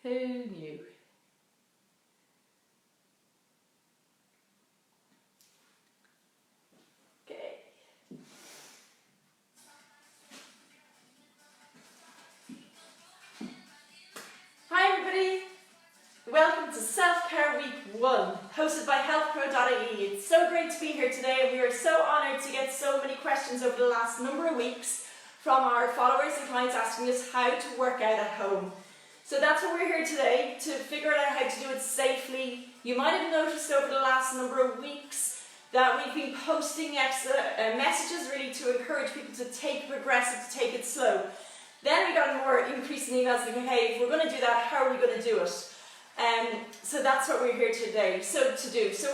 Who knew? Okay. Hi everybody! Welcome to Self-Care Week 1, hosted by healthpro.ie. It's so great to be here today, and we are so honoured to get so many questions over the last number of weeks from our followers and clients asking us how to work out at home. So that's what we're here today, to figure out how to do it safely. You might have noticed over the last number of weeks that we've been posting messages really to encourage people to take it progressive, to take it slow. Then we got a more increase in emails saying, hey, if we're going to do that, how are we going to do it? So that's what we're here today So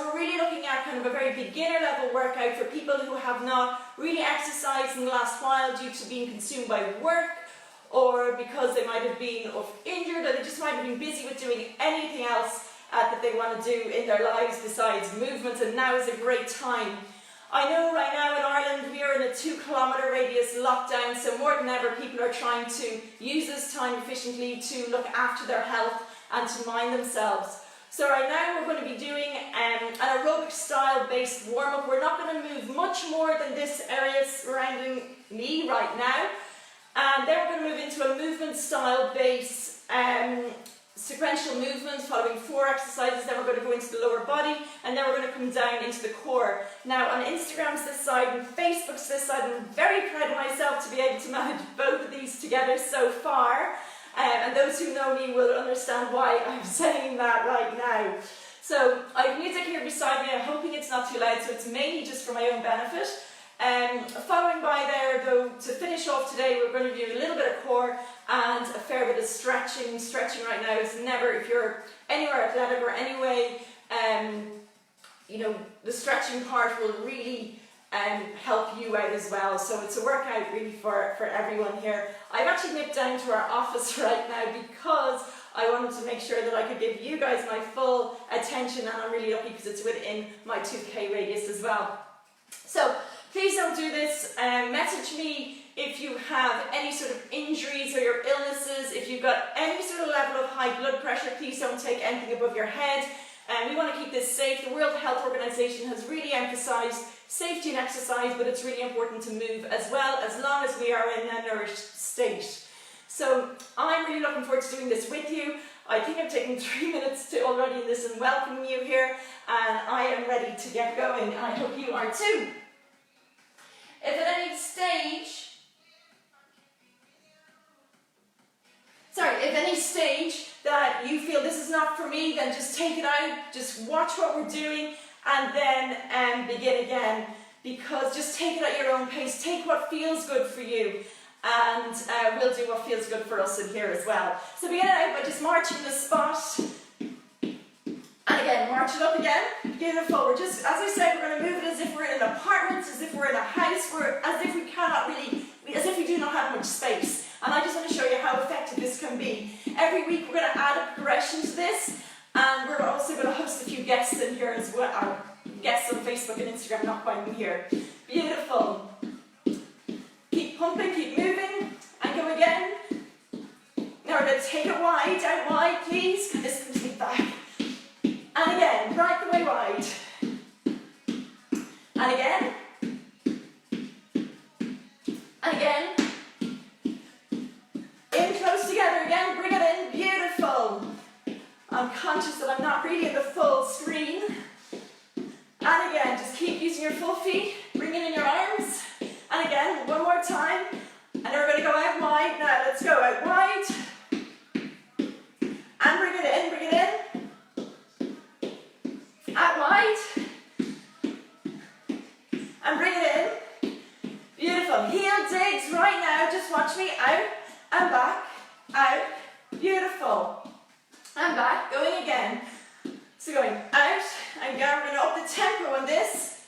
we're really looking at kind of a very beginner level workout for people who have not really exercised in the last while due to being consumed by work, or because they might have been injured, or they just might have been busy with doing anything else that they want to do in their lives besides movement, and now is a great time. I know right now in Ireland we are in a 2-kilometre radius lockdown, so more than ever people are trying to use this time efficiently to look after their health and to mind themselves. So right now we're going to be doing an aerobic style based warm-up. We're not going to move much more than this area surrounding me right now. And then we're going to move into a movement style base, sequential movements following 4 exercises. Then we're going to go into the lower body, and then we're going to come down into the core. Now on Instagram's this side and Facebook's this side, I'm very proud of myself to be able to manage both of these together so far. And those who know me will understand why I'm saying that right now. So I have music here beside me. I'm hoping it's not too loud, so it's mainly just for my own benefit. Following by there, though, to finish off today, we're going to do a little bit of core and a fair bit of stretching. Stretching right now is never, if you're anywhere athletic or anyway, you know, the stretching part will really help you out as well. So it's a workout really for everyone here. I've actually nipped down to our office right now because I wanted to make sure that I could give you guys my full attention, and I'm really lucky because it's within my 2K radius as well. So please don't do this. Message me if you have any sort of injuries or your illnesses. If you've got any sort of level of high blood pressure, please don't take anything above your head. And we want to keep this safe. The World Health Organization has really emphasized safety and exercise, but it's really important to move as well, as long as we are in a nourished state. So I'm really looking forward to doing this with you. I think I've taken 3 minutes to already in this and welcome you here, and I am ready to get going. I hope you are too. If at any stage that you feel this is not for me, then just take it out, just watch what we're doing, and then begin again, because just take it at your own pace. Take what feels good for you, and we'll do what feels good for us in here as well. So begin it out by just marching the spot, and again, march it up again. Beautiful. We're just, as I said, we're going to move it as if we're in an apartment, as if we're in a house, as if as if we do not have much space. And I just want to show you how effective this can be. Every week we're going to add a progression to this, and we're also going to host a few guests in here as well. Our guests on Facebook and Instagram, not quite in here. Beautiful. Keep pumping, keep moving, and go again. Now we're going to take it wide, out wide, please. This comes me back. And again, right the way wide. And again. And again. In close together again, bring it in, beautiful. I'm conscious that I'm not really in the full screen. And again, just keep using your full feet, bring it in your arms. And again, one more time. And then we're going to go out wide. Now let's go out wide. And bring it in, bring it in. Out wide. And bring it in. Beautiful. Heel digs right now. Just watch me out. And back, out, beautiful, and back, going again. So going out, and we're going to up the tempo on this,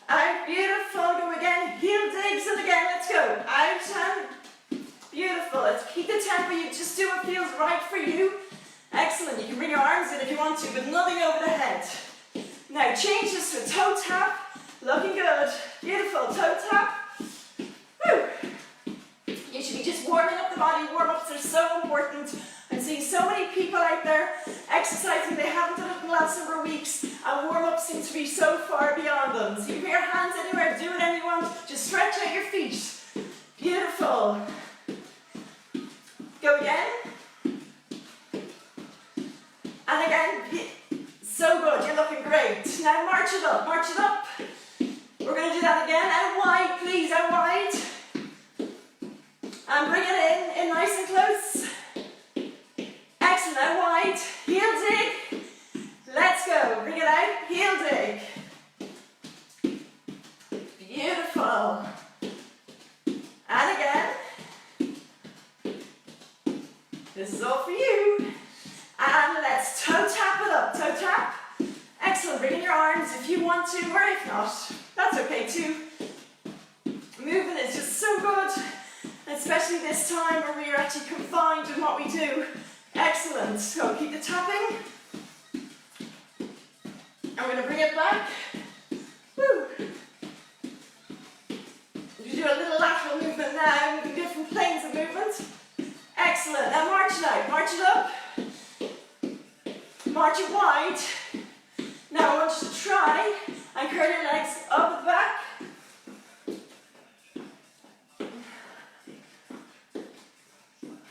out, beautiful, go again, heel digs, and again, let's go, out, and beautiful. Let's keep the tempo, you just do what feels right for you. Excellent, you can bring your arms in if you want to, but nothing over the head. Now change this to a toe tap, looking good, beautiful, toe tap. Woo. You should be just warming up the body. Warm-ups are so important. I'm seeing so many people out there exercising they haven't done it in the last number of weeks, and warm-up seems to be so far beyond them. So you can put your hands anywhere, do whatever you want, just stretch out your feet. Beautiful. Go again. And again, so good, you're looking great. Now march it up, march it up. We're going to do that again, out wide, please, out wide. And bring it in nice and close. Excellent, out wide, heel dig. Let's go, bring it out, heel dig. Beautiful. And again. This is all for you. And let's toe tap it up, toe tap. Excellent, bring in your arms if you want to, or if not, that's okay too. Movement is just so good, especially this time where we are actually confined in what we do. Excellent, so keep the tapping. And we're going to bring it back. Woo. You do a little lateral movement now, moving different planes of movement. Excellent, now march it out, march it up. March it wide. Now I want you to try and curl your legs up at the back.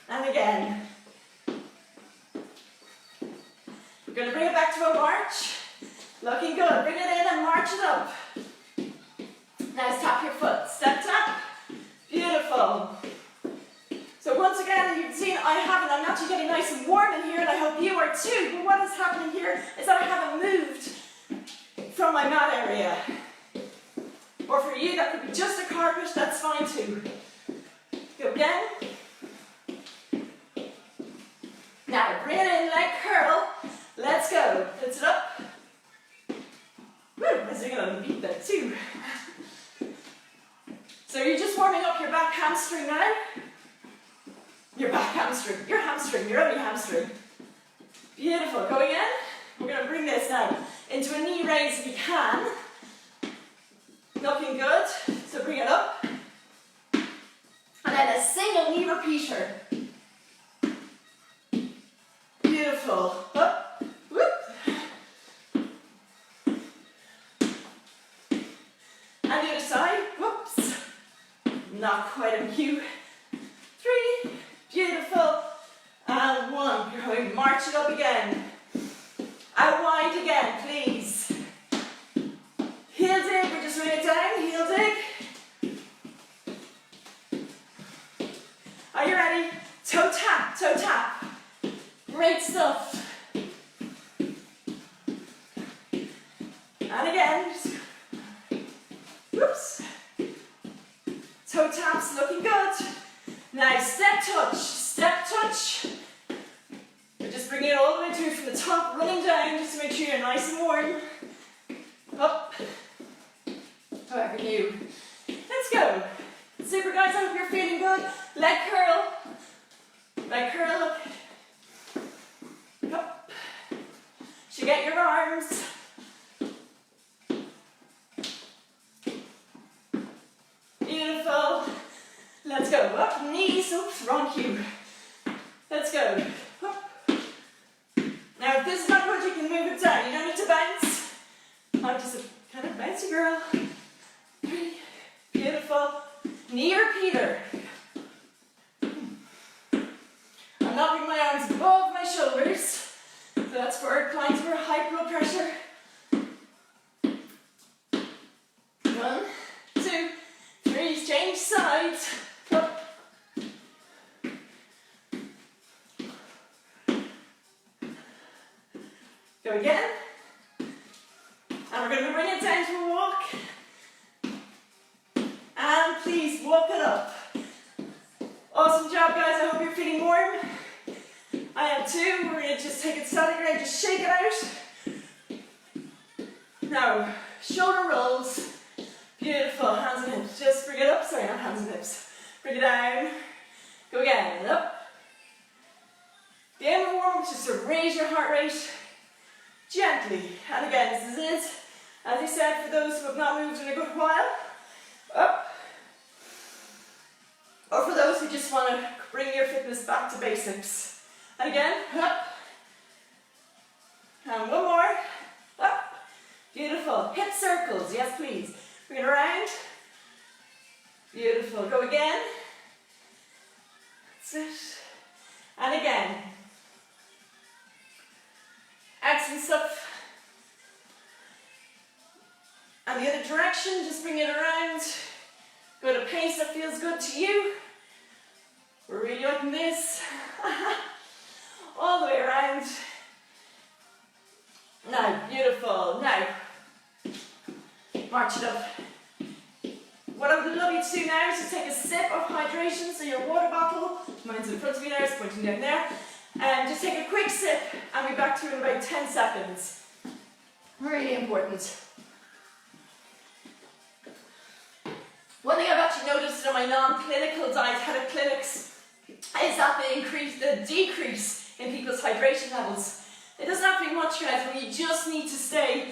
And again. We're going to bring it back to a march. Looking good. Bring it in and march it up. Now tap your foot. Step tap. Beautiful. So once again, you've seen I'm actually getting nice and warm in here, and I hope you are too. But what is happening here is that I haven't moved from my mat area. Or for you, that could be just a carpet, that's fine too. Go again. Now bring it in, leg curl. Let's go. Lift it up. Woo, as you're going to beat that too. So you're just warming up your back hamstring now. Your back hamstring, your only hamstring. Beautiful, going in. We're going to bring this now into a knee raise if you can. Looking good, so bring it up. And then a single knee repeater. Beautiful, up, whoop. And the other side, whoops. Not quite a cue. 3. Beautiful. And 1. You're going to march it up again. Out wide again, please. Heel dig. We're just bringing it down. Heel dig. Are you ready? Toe tap, toe tap. Great stuff. And again. Whoops. Toe taps looking good. Now step touch, step touch. We're just bringing it all the way through from the top, running down just to make sure you're nice and warm. Up. However you. Let's go. Super guys, I hope you're feeling good. Leg curl. Leg curl up. Up. Should get your arms. Beautiful. Let's go. Up, knees, oops, wrong cue. Let's go. Up. Now, if this is not good, you can move it down. You don't need to bounce. I'm just a kind of bouncy girl. 3. Beautiful. Knee repeater. I'm not bringing my arms above my shoulders. So that's for clients who are high blood pressure. 1, 2, 3. Change sides. Up. Go again. And we're going to bring it down to a walk. And please walk it up. Awesome job, guys. I hope you're feeling warm. I am too. We're going to just take it static and just shake it out. Now, shoulder rolls. Beautiful. Hands and hips. Just bring it up. Sorry, not hands and hips. Bring it down. Go again. Up. The aim of the warm-up is just to raise your heart rate gently. And again, this is it. As I said, for those who have not moved in a good while, up. Or for those who just want to bring your fitness back to basics. And again, up. And one more, up. Beautiful. Hip circles, yes please. Bring it around. Beautiful. Go again. That's it. And again. Excellent stuff. And the other direction, just bring it around. Go at a pace that feels good to you. We're really liking this. All the way around. Now, beautiful. Now, march it up. What I would love you to do now is to take a sip of hydration. So your water bottle, mine's in front of me there, it's pointing down there. And just take a quick sip and be back to you in about 10 seconds. Really important. One thing I've actually noticed in my non-clinical dietetics clinics is that the decrease in people's hydration levels. It doesn't have to be much, guys, but you just need to stay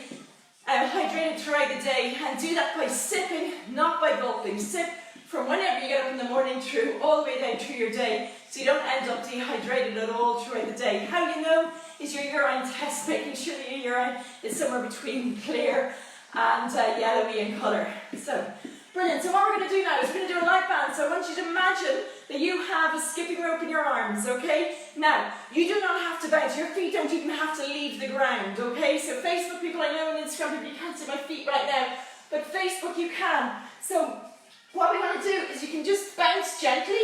hydrated throughout the day, and do that by sipping, not by gulping. Sip from whenever you get up in the morning through all the way down through your day, so you don't end up dehydrated at all throughout the day. How you know is your urine test, making sure that your urine is somewhere between clear and yellowy in colour. So, brilliant. So what we're going to do now is we're going to do a light band. So I want you to imagine that you have a skipping rope in your arms, okay? Now, you do not have to bounce. Your feet don't even have to leave the ground, okay? So Facebook people, I know, and Instagram people, you can't see my feet right now, but Facebook you can. So what we want to do is you can just bounce gently,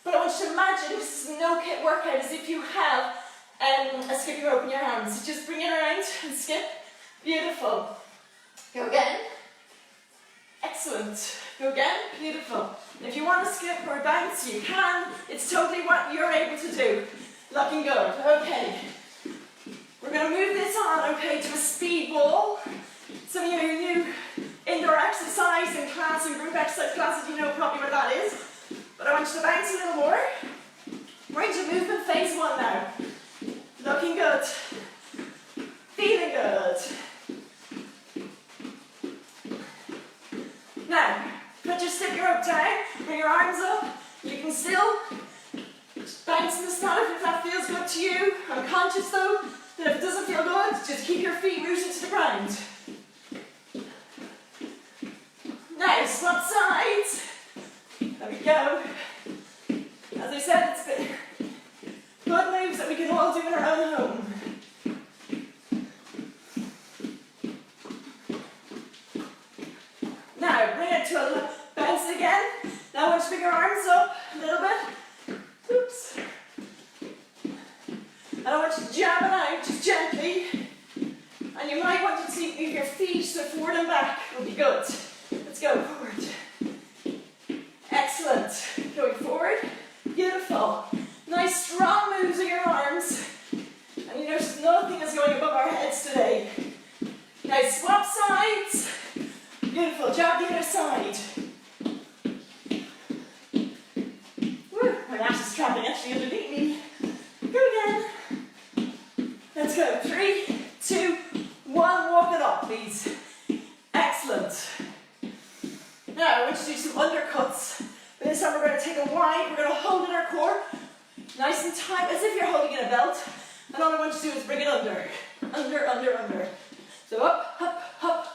but I want you to imagine this is a no-kit workout, as if you have a skipping rope in your arms. So just bring it around and skip. Beautiful. Go again. Excellent. Go again. Beautiful. And if you want to skip or bounce, you can. It's totally what you're able to do. Looking good. Okay. We're going to move this on, okay, to a speed ball. Some of you who do indoor exercise in class and group exercise classes, you know probably what that is. But I want you to bounce a little more. We're into movement phase 1 now. Looking good. Feeling good. Now, put your stick rope down, bring your arms up. You can still bounce in the stomach if that feels good to you. I'm conscious though that if it doesn't feel good, just keep your feet rooted to the ground. Now, swap sides. There we go. As I said, it's good moves that we can all do in our own home. Now, bring it to a bounce again. Now, I want you to bring your arms up a little bit. Oops. And I want you to jab it out, just gently. And you might want to move your feet so forward and back will be good. Let's go forward. Excellent. Going forward. Beautiful. Nice strong moves of your arms. And you notice nothing is going above our heads today. Now swap sides. Beautiful. Jab the other side. Woo, my ass is trapping actually underneath me. Go again. Let's go. 3, 2, 1. Walk it up, please. Excellent. Now I want you to do some undercuts. But this time we're going to take a wide. We're going to hold in our core. Nice and tight, as if you're holding in a belt. And all I want you to do is bring it under. Under, under, under. So up, up, up.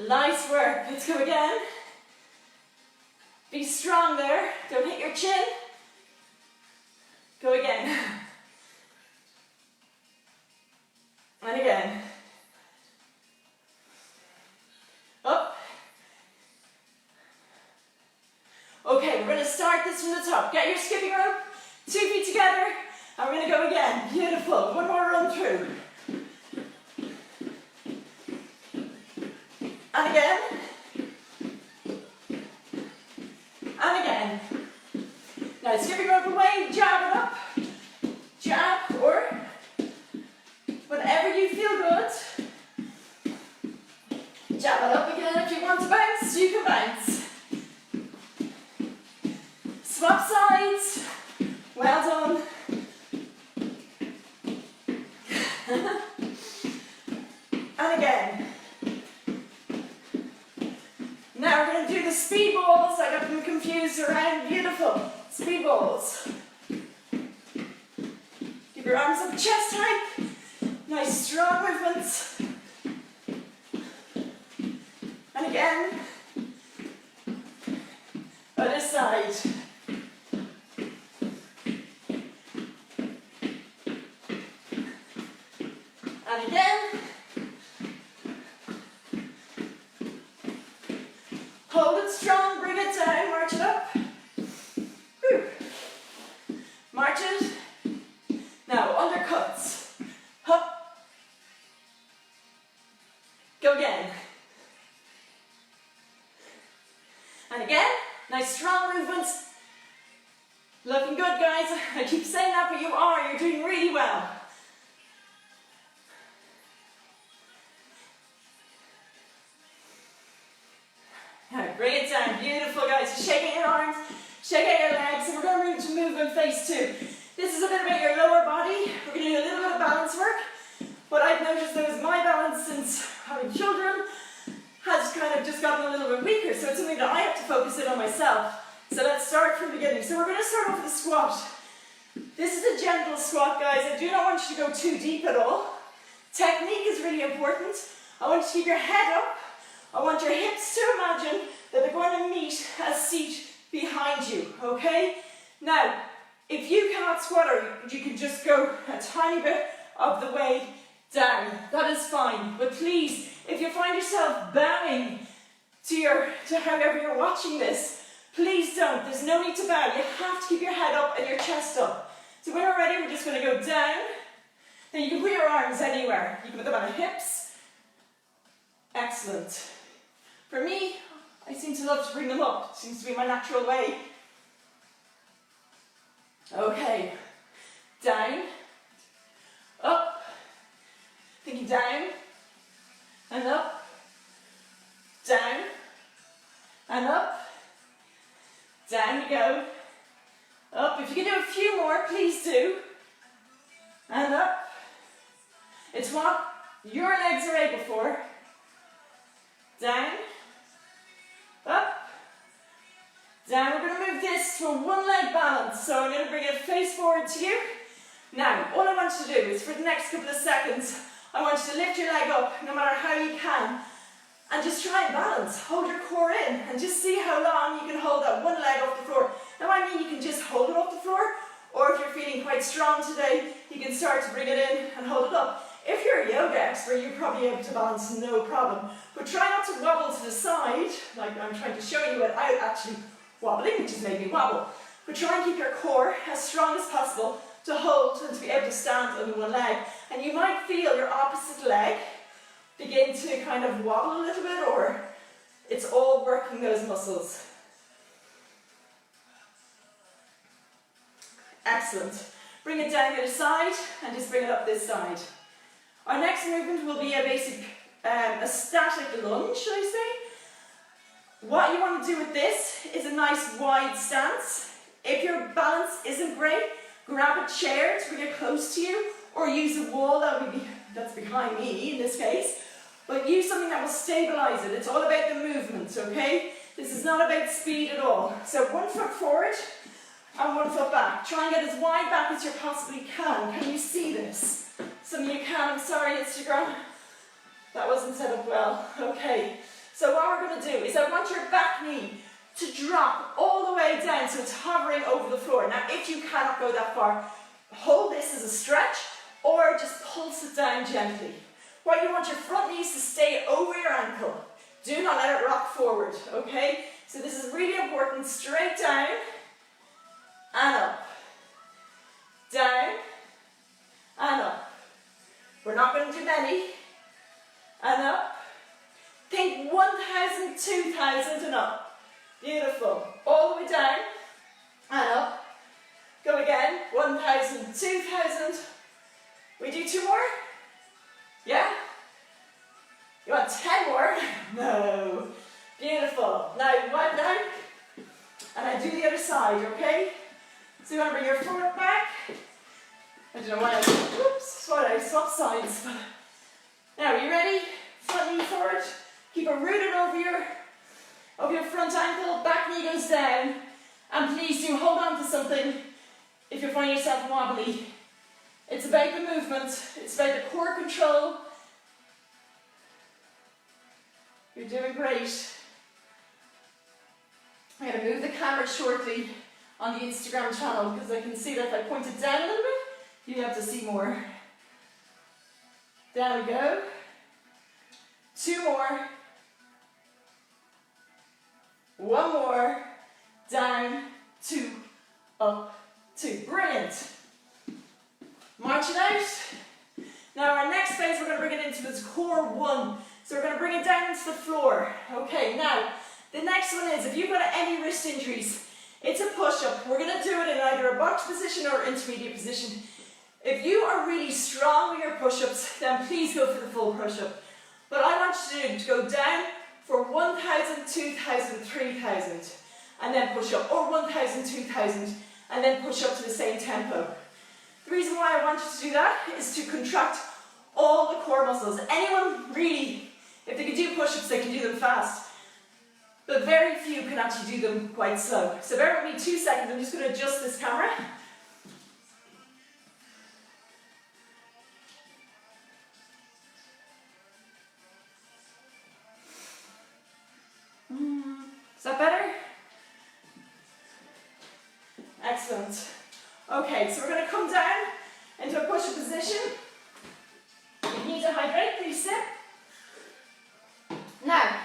Nice work. Let's go again. Be strong there. Don't hit your chin. Go again. And again. Up. Okay, we're going to start this from the top. Get your skipping rope, 2 feet together, and we're going to go again. Beautiful. One more run through. And again. And again. Now skipping rope away, jab it up. Jab, or whenever you feel good. Jab it up again. If you want to bounce, you can bounce. Swap sides. Well done. And again. Now we're going to do the speed balls. I got them confused around. Beautiful. Speed balls. Keep your arms up chest height. Nice strong movements. And again. Other side. And again. Hold it strong, bring it down, march it up. Whew. March it. Now, undercuts. Up. Go again. And again, nice strong movements. Looking good, guys. I keep saying that, but you are. You're doing really well. Now, bring it down. Beautiful, guys. Shake out your arms, shake out your legs, and we're going to move to movement phase 2. This is a bit about your lower body. We're going to do a little bit of balance work. What I've noticed though is my balance since having children has kind of just gotten a little bit weaker, so it's something that I have to focus in on myself. So let's start from the beginning. So we're going to start off with a squat. This is a gentle squat, guys. I do not want you to go too deep at all. Technique is really important. I want you to keep your head up. I want your hips to imagine that they're going to meet a seat behind you, okay? Now, if you cannot squat, or you can just go a tiny bit of the way down, that is fine. But please, if you find yourself bowing to however you're watching this, please don't. There's no need to bow. You have to keep your head up and your chest up. So when we're ready, we're just going to go down. Then you can put your arms anywhere. You can put them on the hips. Excellent. For me, I seem to love to bring them up. It seems to be my natural way. Okay. Down. Up. Thinking down. And up. Down. And up. Down we go. Up. If you can do a few more, please do. And up. It's what your legs are able for. Down. Up. Down. We're going to move this to a one leg balance. So I'm going to bring it face forward to you. Now, all I want you to do is for the next couple of seconds, I want you to lift your leg up, no matter how you can, and just try and balance. Hold your core in, and just see how long you can hold that one leg off the floor. Now, I mean, you can just hold it off the floor, or if you're feeling quite strong today, you can start to bring it in and hold it up. If you're a yoga expert, you're probably able to balance no problem. But try not to wobble to the side, like I'm trying to show you without actually wobbling, which is making me wobble. But try and keep your core as strong as possible to hold and to be able to stand on one leg. And you might feel your opposite leg begin to kind of wobble a little bit, or it's all working those muscles. Excellent. Bring it down the other side and just bring it up this side. Our next movement will be a basic, a static lunge, should I say. What you want to do with this is a nice wide stance. If your balance isn't great, grab a chair to bring it close to you, or use a wall that's behind me in this case, but use something that will stabilize it. It's all about the movement, okay? This is not about speed at all. So 1 foot forward and 1 foot back. Try and get as wide back as you possibly can. Can you see this? Some of you can. I'm sorry, Instagram. That wasn't set up well. Okay. So what we're going to do is I want your back knee to drop all the way down so it's hovering over the floor. Now, if you cannot go that far, hold this as a stretch or just pulse it down gently. What you want your front knees to stay over your ankle. Do not let it rock forward, okay? So this is really important. Straight down and up. Down and up. We're not going to do many. And up. Think 1,000, 2,000 and up. Beautiful. All the way down and up. Go again. 1,000, 2,000. We do 2 more? Yeah? You want 10 more? No. Beautiful. Now wipe down. And I do the other side, okay? So you want to bring your foot back. I don't know why I swap sides. Now, are you ready? Front knee forward. Keep it rooted over your front ankle. Back knee goes down. And please do hold on to something if you find yourself wobbly. It's about the movement, it's about the core control. You're doing great. I'm going to move the camera shortly on the Instagram channel because I can see that if I point it down a little bit, you have to see more. Down we go. 2 more. 1 more. Down, 2, up, 2. Brilliant. March it out. Now our next phase we're going to bring it into is core 1. So we're going to bring it down into the floor. Okay, now the next one is if you've got any wrist injuries, it's a push-up. We're going to do it in either a box position or intermediate position. If you are really strong with your push-ups, then please go for the full push-up. But I want you to go down for 1,000, 2,000, 3,000, and then push up, or 1,000, 2,000, and then push up to the same tempo. The reason why I want you to do that is to contract all the core muscles. Anyone really, if they can do push-ups, they can do them fast. But very few can actually do them quite slow. So bear with me 2 seconds, I'm just going to adjust this camera. Is that better? Excellent. Okay, so we're going to come down into a push-up position. If you need to hydrate, please sit. Now,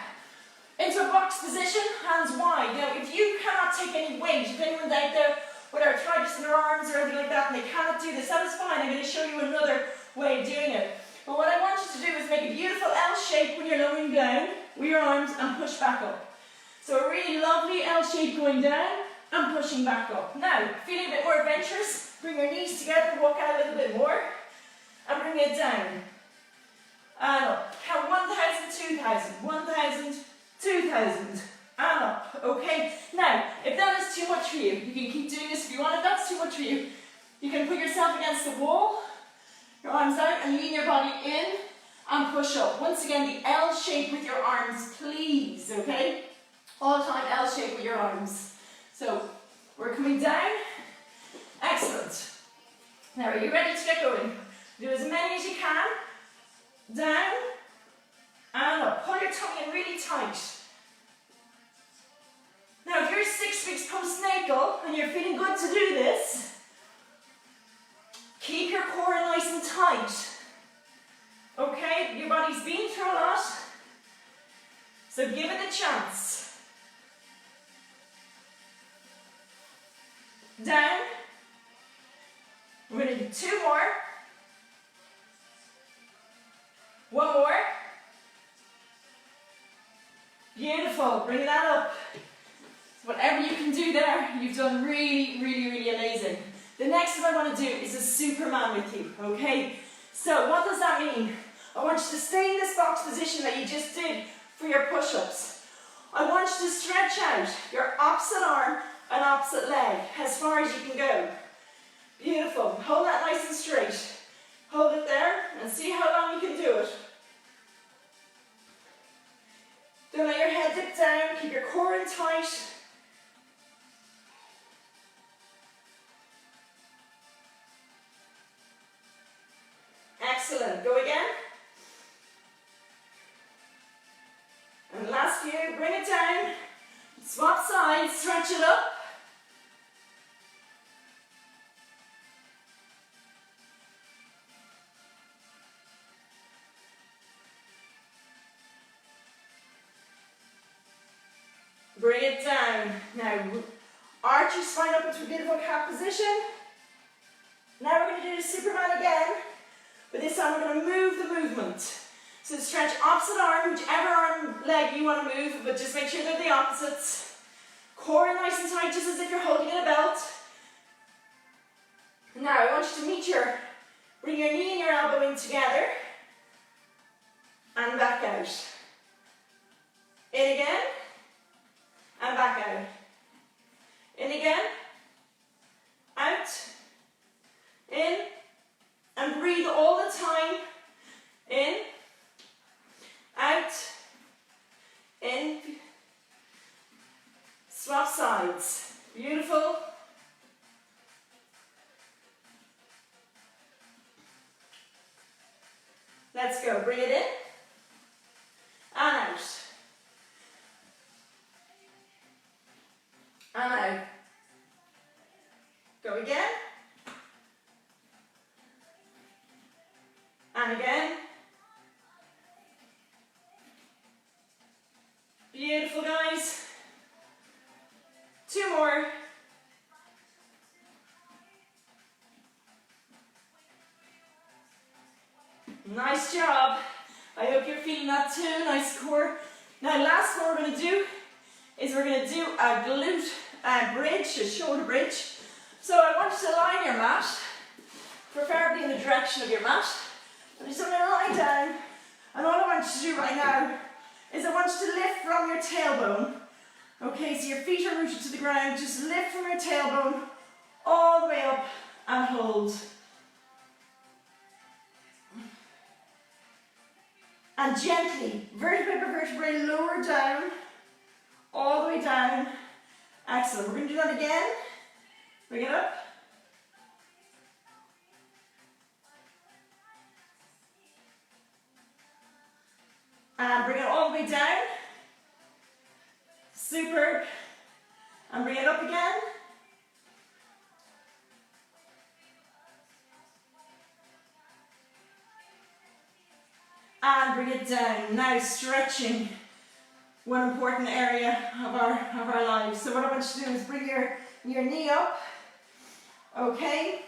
into a box position, hands wide. Now, if you cannot take any weight, if anyone's out there with arthritis in their arms or anything like that, and they cannot do this, that is fine. I'm going to show you another way of doing it. But what I want you to do is make a beautiful L shape when you're lowering down with your arms and push back up. So a really lovely L shape going down and pushing back up. Now, feeling a bit more adventurous, bring your knees together, walk out a little bit more, and bring it down. And up. Count 1,000, 2,000, 1,000, 2,000, and up. Okay? Now, if that is too much for you, you can keep doing this if you want. If that's too much for you, you can put yourself against the wall, your arms out, and lean your body in and push up. Once again, the L shape with your arms, please, okay? All the time, L shape with your arms. So, we're coming down. Excellent. Now, are you ready to get going? Do as many as you can. Down and up. Pull your tummy in really tight. Now, if you're 6 weeks postnatal and you're feeling good to do this, keep your core nice and tight. Okay? Your body's been through a lot, so give it a chance. Down. We're going to do 2 more. 1 more. Beautiful. Bring that up. Whatever you can do there, you've done really, really, really amazing. The next thing I want to do is a Superman with you, okay? So what does that mean? I want you to stay in this box position that you just did for your push-ups. I want you to stretch out your opposite arm and opposite leg as far as you can go. Beautiful. Hold that nice and straight. Hold it there and see how long you can do it. Don't let your head dip down. Keep your core in tight. Excellent. Go again. And last few. Bring it down. Swap sides. Stretch it up. Bring it down. Now, arch your spine up into a beautiful cat position. Now we're going to do the Superman again, but this time we're going to move the movement. So stretch opposite arm, whichever arm, leg you want to move, but just make sure they're the opposites. Core nice and tight, just as if you're holding in a belt. Now I want you to bring your knee and your elbow in together, and back out. In again. And back out. In again. Out. In. And breathe all the time. In. Out. In. Swap sides. Beautiful. Let's go. Bring it in and out. And out. Go again. And again. Beautiful, guys. 2 more. Nice job. I hope you're feeling that too. Nice core. Now, last one we're going to do is we're going to do a glute bridge, a shoulder bridge. So I want you to lie on your mat, preferably in the direction of your mat. I'm just going to lie down, and all I want you to do right now is I want you to lift from your tailbone. Okay, so your feet are rooted to the ground. Just lift from your tailbone all the way up and hold. And gently, vertebrae by vertebrae, lower down, all the way down. Excellent. We're going to do that again. Bring it up. And bring it all the way down. Superb. And bring it up again. And bring it down. Now stretching, one important area of our lives. So what I want you to do is bring your knee up. Okay?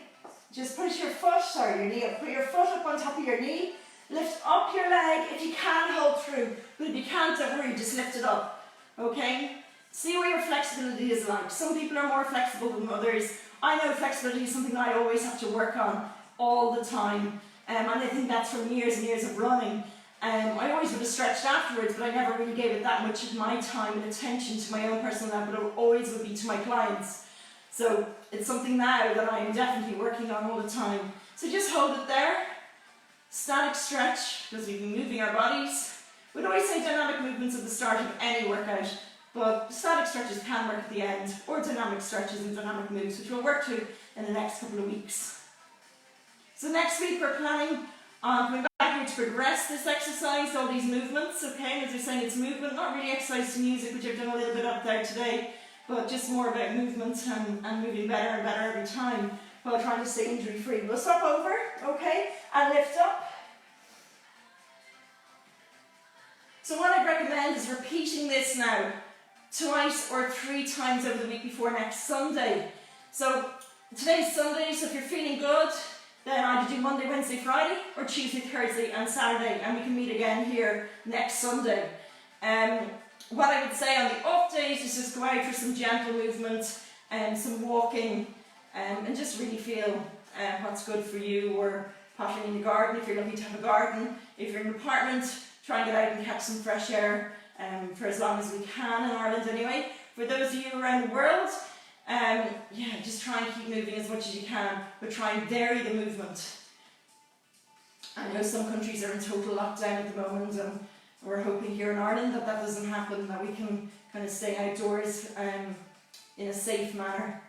Just push your foot, sorry, your knee up. Put your foot up on top of your knee. Lift up your leg. If you can, hold through. But if you can't, don't worry, just lift it up. Okay? See what your flexibility is like. Some people are more flexible than others. I know flexibility is something I always have to work on all the time. And I think that's from years and years of running. I always would have stretched afterwards, but I never really gave it that much of my time and attention to my own personal life, but it always would be to my clients. So it's something now that I'm definitely working on all the time. So just hold it there. Static stretch, because we've been moving our bodies. We'd always say dynamic movements at the start of any workout, but static stretches can work at the end, or dynamic stretches and dynamic moves, which we'll work through in the next couple of weeks. So next week we're planning on coming back here to progress this exercise, all these movements, okay? As we're saying, it's movement, not really exercise to music, which I've done a little bit of there today, but just more about movement and moving better and better every time while trying to stay injury free. We'll stop over, okay? And lift up. So what I'd recommend is repeating this now twice or 3 times over the week before next Sunday. So today's Sunday, so if you're feeling good, then either do Monday, Wednesday, Friday, or Tuesday, Thursday and Saturday, and we can meet again here next Sunday. What I would say on the off days is just go out for some gentle movement and some walking, and just really feel what's good for you, or potting in the garden if you're lucky to have a garden. If you're in an apartment, try and get out and catch some fresh air for as long as we can in Ireland anyway. For those of you around the world, yeah, just try and keep moving as much as you can, but try and vary the movement. I know some countries are in total lockdown at the moment, and we're hoping here in Ireland that that doesn't happen, that we can kind of stay outdoors in a safe manner.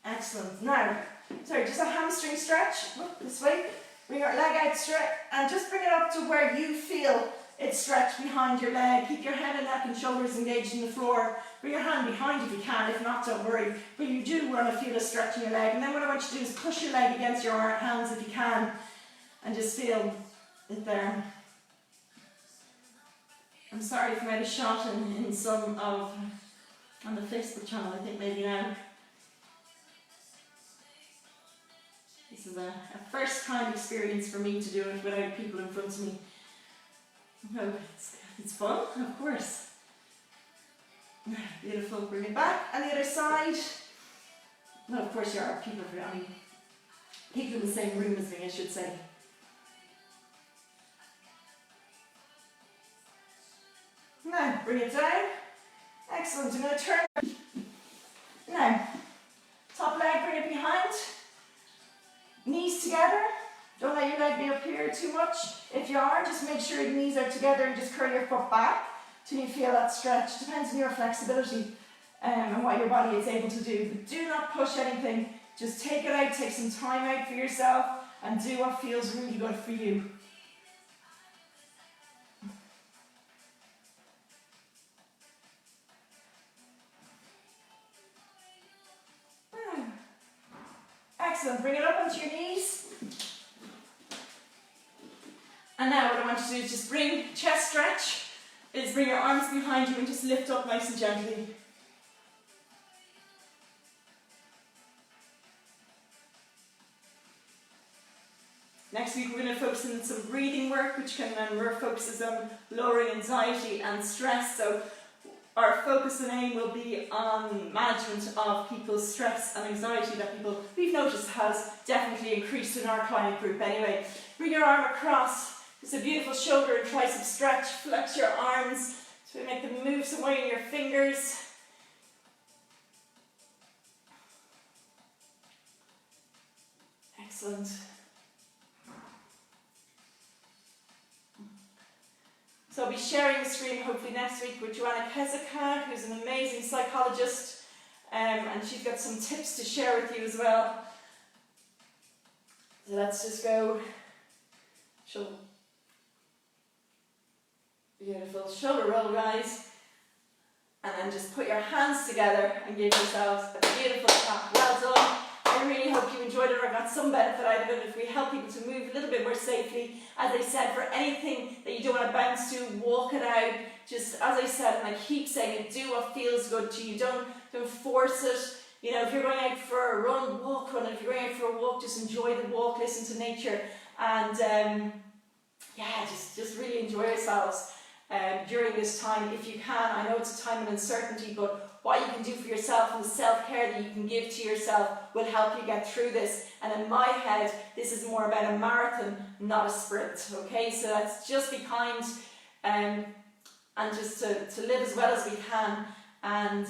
Excellent. Now, sorry, just a hamstring stretch. Look this way. Bring your leg out straight, and just bring it up to where you feel it stretched behind your leg. Keep your head and neck and shoulders engaged in the floor. Bring your hand behind if you can. If not, don't worry. But you do want to feel a stretch in your leg. And then what I want you to do is push your leg against your hands if you can, and just feel it there. I'm sorry if I'm out of shot in some of on the Facebook channel, I think maybe now. This is a first time experience for me to do it without people in front of me. Oh, it's fun, of course. Beautiful, bring it back. And the other side. Well, of course, there are people in the same room as me, I should say. Now, bring it down. Excellent, I'm going to turn. Now, top leg, bring it behind. Knees together. Don't let your leg be up here too much. If you are, just make sure your knees are together and just curl your foot back till you feel that stretch. Depends on your flexibility. and what your body is able to do. But do not push anything. Just take it out, take some time out for yourself, and do what feels really good for you. Excellent. Bring it up onto your knees. And now what I want you to do is just bring chest stretch. Is bring your arms behind you and just lift up nice and gently. Next week we're going to focus on some breathing work, which can focuses on lowering anxiety and stress. So our focus and aim will be on management of people's stress and anxiety that we've noticed has definitely increased in our client group anyway. Bring your arm across, just a beautiful shoulder and tricep stretch. Flex your arms to make them move some way in your fingers. Excellent. So I'll be sharing the screen hopefully next week with Joanna Kezaka, who's an amazing psychologist, and she's got some tips to share with you as well. So let's just go. Beautiful shoulder roll, guys. And then just put your hands together and give yourselves a beautiful clap. Well done. I really hope you enjoyed it or got some benefit out of it. If we help people to move a little bit more safely, as I said, for anything that you don't want to bounce to, walk it out. Just as I said, and I keep saying it, do what feels good to you. Don't force it. You know, if you're going out for a run, walk run. If you're going out for a walk, just enjoy the walk, listen to nature, and yeah, just really enjoy yourselves during this time if you can. I know it's a time of uncertainty, but what you can do for yourself and the self-care that you can give to yourself will help you get through this. And in my head, this is more about a marathon, not a sprint. Okay, so let's just be kind and just to live as well as we can, and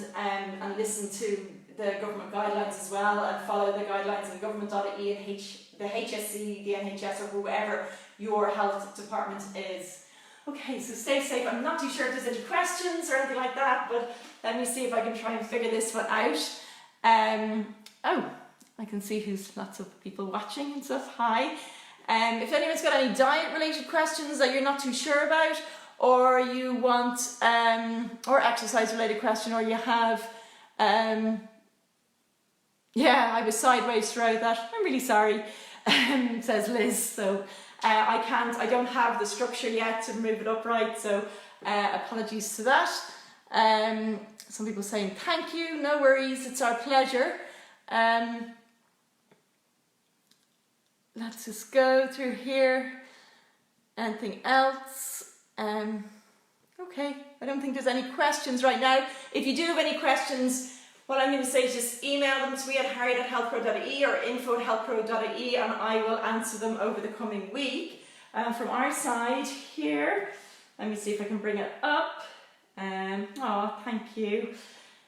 listen to the government guidelines as well, and follow the guidelines on government.ie and the HSE, the NHS, or whoever your health department is. Okay, so stay safe. I'm not too sure if there's any questions or anything like that, but let me see if I can try and figure this one out. Oh, I can see who's lots of people watching and stuff. Hi. If anyone's got any diet-related questions that you're not too sure about, or you want, or exercise-related question, or you have, yeah, I was sideways throughout that. I'm really sorry, says Liz. So I don't have the structure yet to move it upright, so apologies to that. Some people saying thank you, no worries, it's our pleasure. Let's just go through here. Anything else? Okay, I don't think there's any questions right now. If you do have any questions, what I'm going to say is just email them to me at harriette@healthpro.ie or info@healthpro.ie, and I will answer them over the coming week. From our side here, let me see if I can bring it up. Oh, thank you.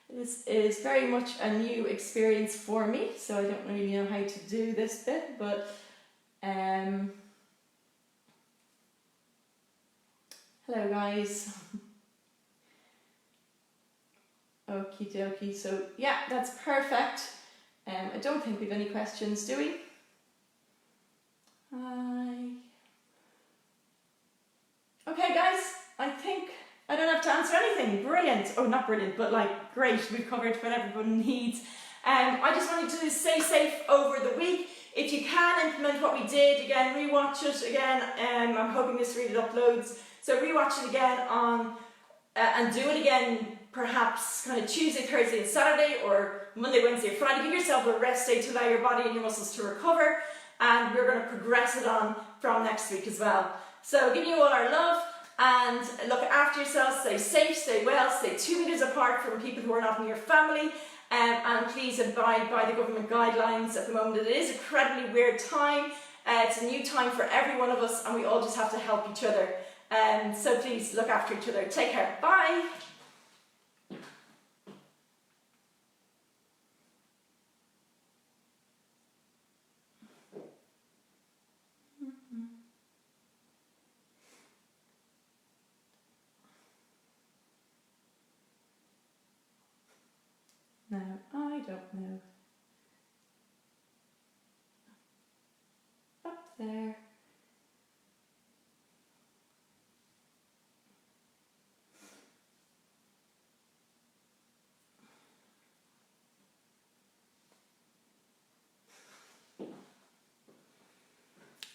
This is very much a new experience for me, so I don't really know how to do this bit, but hello guys. Okie dokie, so yeah, that's perfect. I don't think we've any questions, do we? Okay guys, I think I don't have to answer anything. Brilliant. Oh, not brilliant, but like great. We've covered what everyone needs. I just wanted to stay safe over the week. If you can implement what we did, again, rewatch it again. I'm hoping this really uploads. So rewatch it again on and do it again perhaps kind of Tuesday, Thursday and Saturday, or Monday, Wednesday, Friday. Give yourself a rest day to allow your body and your muscles to recover, and we're going to progress it on from next week as well. So giving you all our love, and look after yourselves, stay safe, stay well, stay 2 meters apart from people who are not in your family, and please abide by the government guidelines. At the moment it is an incredibly weird time, it's a new time for every one of us, and we all just have to help each other. So please look after each other. Take care. Bye. now? I don't know. Up there.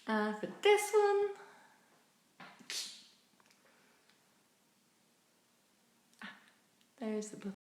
And for this one, there's the book.